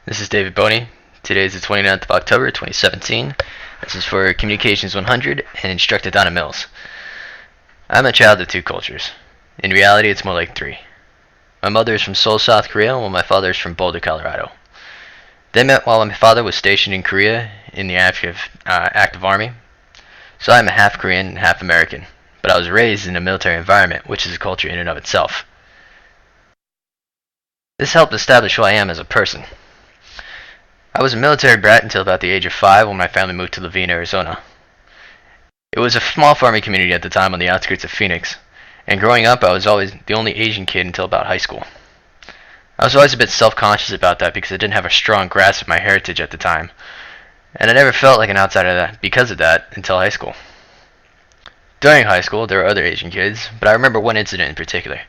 This is David Boney. Today is the 29th of October, 2017. This is for Communications 100 and Instructor Donna Mills. I'm a child of two cultures. In reality, it's more like three. My mother is from Seoul, South Korea, while my father is from Boulder, Colorado. They met while my father was stationed in Korea in the active army. So I'm a half Korean and half American, but I was raised in a military environment, which is a culture in and of itself. This helped establish who I am as a person. I was a military brat until about the age of 5 when my family moved to Laveen, Arizona. It was a small farming community at the time on the outskirts of Phoenix, and growing up I was always the only Asian kid until about high school. I was always a bit self-conscious about that because I didn't have a strong grasp of my heritage at the time, and I never felt like an outsider because of that until high school. During high school there were other Asian kids, but I remember one incident in particular.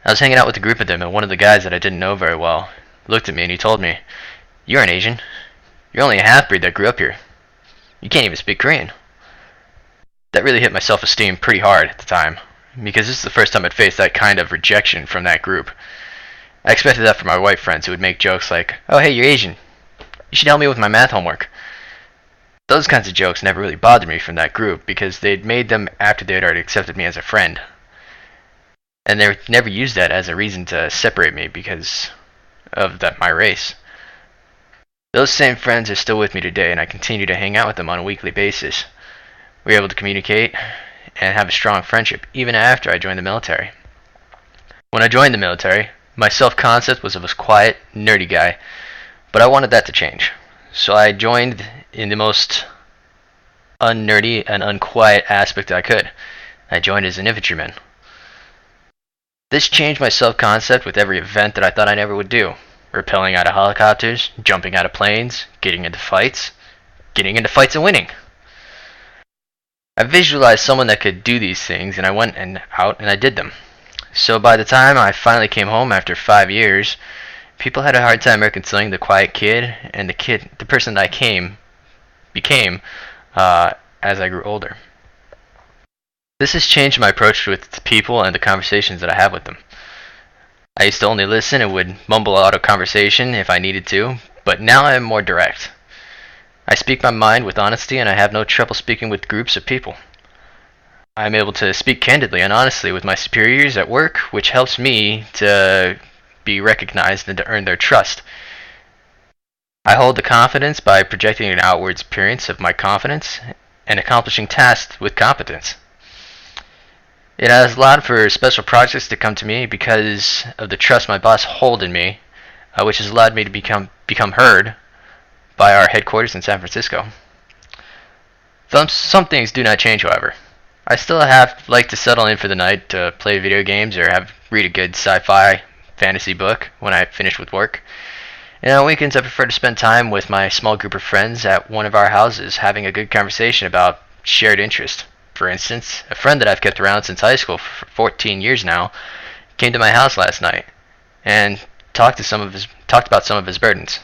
I was hanging out with a group of them, and one of the guys that I didn't know very well looked at me and he told me, "You're an Asian. You're only a half-breed that grew up here. You can't even speak Korean." That really hit my self-esteem pretty hard at the time, because this is the first time I'd faced that kind of rejection from that group. I expected that from my white friends who would make jokes like, "Oh hey, you're Asian. You should help me with my math homework." Those kinds of jokes never really bothered me from that group because they'd made them after they'd already accepted me as a friend. And they never used that as a reason to separate me because of my race. Those same friends are still with me today, and I continue to hang out with them on a weekly basis. We were able to communicate and have a strong friendship even after I joined the military. When I joined the military, my self-concept was of a quiet, nerdy guy, but I wanted that to change. So I joined in the most unnerdy and unquiet aspect I could. I joined as an infantryman. This changed my self-concept with every event that I thought I never would do. Rappelling out of helicopters, jumping out of planes, getting into fights and winning. I visualized someone that could do these things, and I went out and I did them. So by the time I finally came home after 5 years, people had a hard time reconciling the quiet kid and the person that I became as I grew older. This has changed my approach with people and the conversations that I have with them. I used to only listen and would mumble out a conversation if I needed to, but now I am more direct. I speak my mind with honesty, and I have no trouble speaking with groups of people. I am able to speak candidly and honestly with my superiors at work, which helps me to be recognized and to earn their trust. I hold the confidence by projecting an outward appearance of my confidence and accomplishing tasks with competence. It has allowed for special projects to come to me because of the trust my boss hold in me, which has allowed me to become heard by our headquarters in San Francisco. Some things do not change, however. I still like to settle in for the night to play video games or read a good sci-fi fantasy book when I finish with work. And on weekends I prefer to spend time with my small group of friends at one of our houses having a good conversation about shared interest. For instance, a friend that I've kept around since high school for 14 years now came to my house last night and talked about some of his burdens.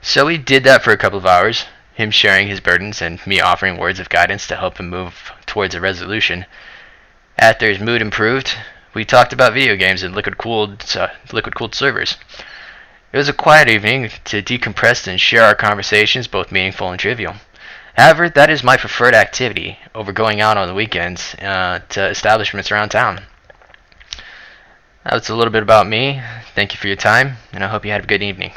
So we did that for a couple of hours, him sharing his burdens and me offering words of guidance to help him move towards a resolution. After his mood improved, we talked about video games and liquid-cooled servers. It was a quiet evening to decompress and share our conversations, both meaningful and trivial. However, that is my preferred activity over going out on the weekends to establishments around town. That's a little bit about me. Thank you for your time, and I hope you had a good evening.